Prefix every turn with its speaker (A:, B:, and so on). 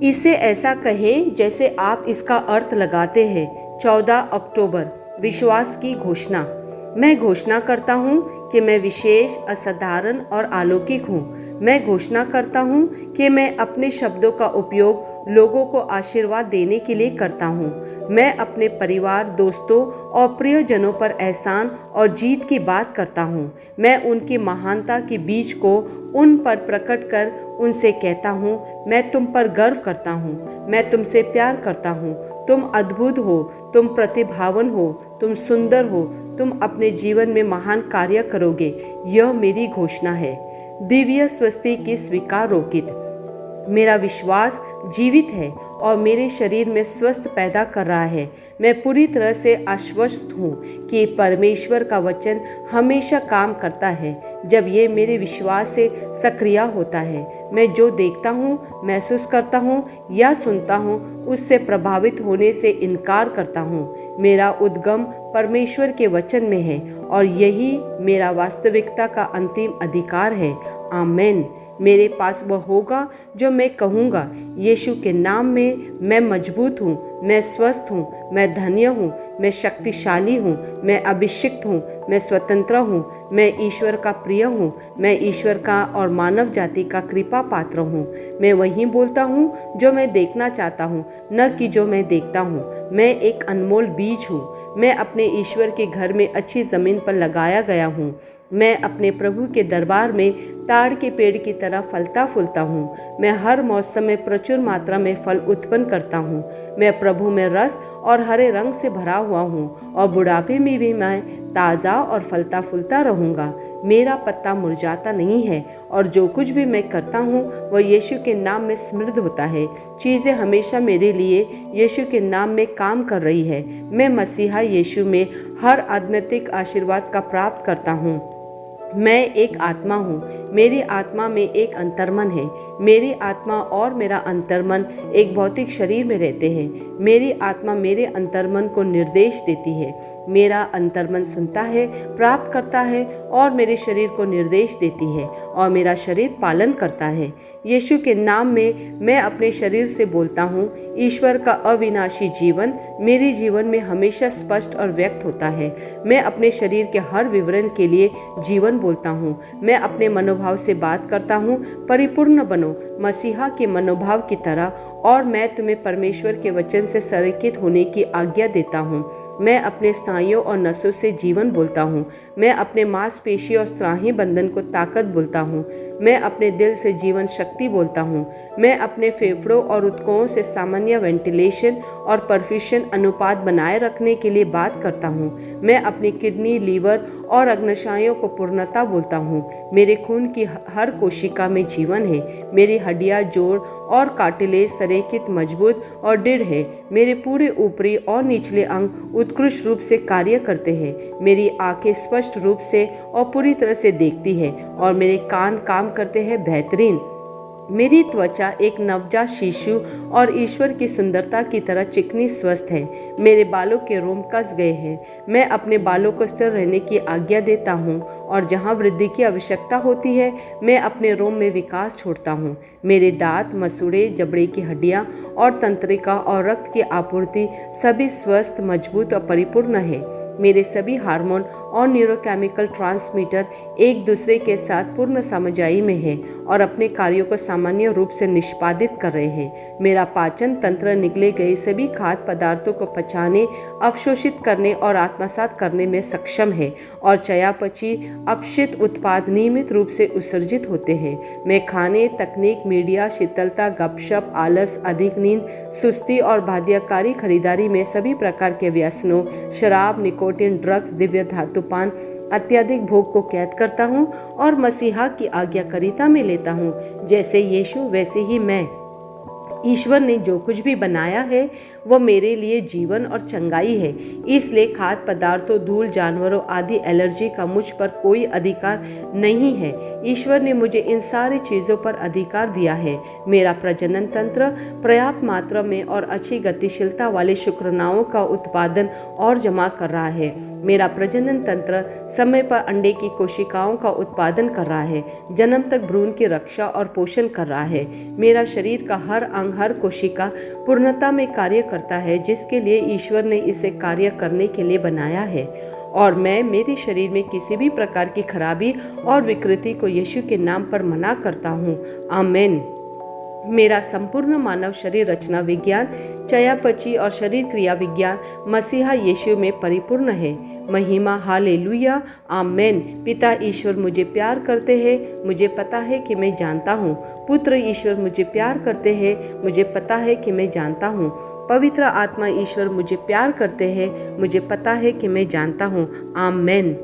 A: इसे ऐसा कहें जैसे आप इसका अर्थ लगाते हैं। 14 अक्टूबर, विश्वास की घोषणा। मैं घोषणा करता हूँ कि मैं विशेष, असाधारण और अलौकिक हूँ। मैं घोषणा करता हूँ कि मैं अपने शब्दों का उपयोग लोगों को आशीर्वाद देने के लिए करता हूँ। मैं अपने परिवार, दोस्तों और प्रियजनों पर एहसान और जीत की बात करता हूँ। मैं उनकी महानता के बीच को उन पर प्रकट कर उनसे कहता हूँ, मैं तुम पर गर्व करता हूँ, मैं तुमसे प्यार करता हूँ, तुम अद्भुत हो, तुम प्रतिभावन हो, तुम सुंदर हो, तुम अपने जीवन में महान कार्य करोगे। यह मेरी घोषणा है। दिव्य स्वस्ति की स्वीकार रोकित। मेरा विश्वास जीवित है और मेरे शरीर में स्वस्थ पैदा कर रहा है। मैं पूरी तरह से आश्वस्त हूँ कि परमेश्वर का वचन हमेशा काम करता है जब ये मेरे विश्वास से सक्रिय होता है। मैं जो देखता हूँ, महसूस करता हूँ या सुनता हूँ, उससे प्रभावित होने से इनकार करता हूँ। मेरा उद्गम परमेश्वर के वचन में है और यही मेरा वास्तविकता का अंतिम अधिकार है। आमेन। मेरे पास वह होगा जो मैं कहूँगा। यीशु के नाम में मैं मजबूत हूँ, मैं स्वस्थ हूँ, मैं धन्य हूँ, मैं शक्तिशाली हूँ, मैं अभिषिक्त हूँ, मैं स्वतंत्र हूँ, मैं ईश्वर का प्रिय हूँ, मैं ईश्वर का और मानव जाति का कृपा पात्र हूँ। मैं वही बोलता हूँ जो मैं देखना चाहता हूँ, न कि जो मैं देखता हूँ। मैं एक अनमोल बीज हूँ। मैं अपने ईश्वर के घर में अच्छी ज़मीन पर लगाया गया हूँ। मैं अपने प्रभु के दरबार में ताड़ के पेड़ की तरह फलता फूलता हूँ। मैं हर मौसम में प्रचुर मात्रा में फल उत्पन्न करता हूँ। मैं प्रभु में रस और हरे रंग से भरा हुआ हूँ और बुढ़ापे में भी मैं ताज़ा और फलता फूलता रहूँगा। मेरा पत्ता मुरझाता नहीं है और जो कुछ भी मैं करता हूँ वह यीशु के नाम में समृद्ध होता है। चीज़ें हमेशा मेरे लिए यीशु के नाम में काम कर रही है। मैं मसीहा यीशु में हर आध्यात्मिक आशीर्वाद का प्राप्त करता हूँ। मैं एक आत्मा हूँ। मेरी आत्मा में एक अंतर्मन है। मेरी आत्मा और मेरा अंतर्मन एक भौतिक शरीर में रहते हैं। मेरी आत्मा मेरे अंतर्मन को निर्देश देती है। मेरा अंतर्मन सुनता है, प्राप्त करता है और मेरे शरीर को निर्देश देती है और मेरा शरीर पालन करता है। यीशु के नाम में मैं अपने शरीर से बोलता हूँ, ईश्वर का अविनाशी जीवन मेरे जीवन में हमेशा स्पष्ट और व्यक्त होता है। मैं अपने शरीर के हर विवरण के लिए जीवन बोलता हूँ। मैं अपने मनोभाव से बात करता हूँ, परिपूर्ण बनो मसीहा के मनोभाव की तरह, और मैं तुम्हें परमेश्वर के वचन से संरेखित होने की आज्ञा देता हूँ। मैं अपने स्नायुओं और नसों से जीवन बोलता हूँ। मैं अपने मांसपेशी और स्नायु बंधन को ताकत बोलता हूँ। मैं अपने दिल से जीवन शक्ति बोलता हूँ। मैं अपने फेफड़ों और ऊतकों से सामान्य वेंटिलेशन और परफ्यूशन अनुपात बनाए रखने के लिए बात करता हूँ। मैं अपनी किडनी, लीवर और अग्नाशयों को पूर्णता बोलता हूँ। मेरे खून की हर कोशिका में जीवन है। मेरी हड्डियाँ, जोड़ और कार्टिलेज संरेखित, मजबूत और दृढ़ है। मेरे पूरे ऊपरी और निचले अंग उत्कृष्ट रूप से कार्य करते हैं। मेरी आंखें स्पष्ट रूप से और पूरी तरह से देखती है और मेरे कान काम करते हैं बेहतरीन। मेरी त्वचा एक नवजात शिशु और ईश्वर की सुंदरता की तरह चिकनी स्वस्थ है। मेरे बालों के रोम कस गए हैं। मैं अपने बालों को स्थिर रहने की आज्ञा देता हूँ और जहाँ वृद्धि की आवश्यकता होती है मैं अपने रोम में विकास छोड़ता हूँ। मेरे दांत, मसूड़े, जबड़े की हड्डियाँ और तंत्रिका और रक्त की आपूर्ति सभी स्वस्थ, मजबूत और परिपूर्ण है। मेरे सभी हार्मोन और न्यूरोकेमिकल ट्रांसमीटर एक दूसरे के साथ पूर्ण समझाई में है और अपने कार्यों को सामान्य रूप से निष्पादित कर रहे हैं। मेरा पाचन तंत्र निकले गए सभी खाद्य पदार्थों को पचाने, अवशोषित करने और आत्मसात करने में सक्षम है और चयापचय अपशिष्ट उत्पाद नियमित रूप से उत्सर्जित होते हैं। मैं खाने, तकनीक, मीडिया, शीतलता, गपशप, आलस, अधिक नींद, सुस्ती और बाध्यकारी खरीदारी में सभी प्रकार के व्यसनों, शराब, निकोटीन, ड्रग्स, दिव्य धातुपान, अत्यधिक भोग को कैद करता हूँ और मसीहा की आज्ञाकारिता में लेता हूँ। जैसे यीशु वैसे ही मैं। ईश्वर ने जो कुछ भी बनाया है वह मेरे लिए जीवन और चंगाई है। इसलिए खाद्य पदार्थों, धूल, जानवरों आदि एलर्जी का मुझ पर कोई अधिकार नहीं है। ईश्वर ने मुझे इन सारी चीज़ों पर अधिकार दिया है। मेरा प्रजनन तंत्र पर्याप्त मात्रा में और अच्छी गतिशीलता वाले शुक्राणुओं का उत्पादन और जमा कर रहा है। मेरा प्रजनन तंत्र समय पर अंडे की कोशिकाओं का उत्पादन कर रहा है, जन्म तक भ्रूण की रक्षा और पोषण कर रहा है। मेरा शरीर का हर अंग अंग हर कोशिका पूर्णता में कार्य करता है जिसके लिए ईश्वर ने इसे कार्य करने के लिए बनाया है। और मैं मेरे शरीर में किसी भी प्रकार की खराबी और विकृति को यीशु के नाम पर मना करता हूँ। आमीन। मेरा संपूर्ण मानव शरीर रचना विज्ञान, चयापचय और शरीर क्रिया विज्ञान मसीहा यीशु में परिपूर्ण है। महिमा हालेलुया आमेन। पिता ईश्वर मुझे प्यार करते हैं, मुझे पता है कि मैं जानता हूँ। पुत्र ईश्वर मुझे प्यार करते हैं, मुझे पता है कि मैं जानता हूँ। पवित्र आत्मा ईश्वर मुझे प्यार करते हैं, मुझे पता है कि मैं जानता हूँ। आमेन।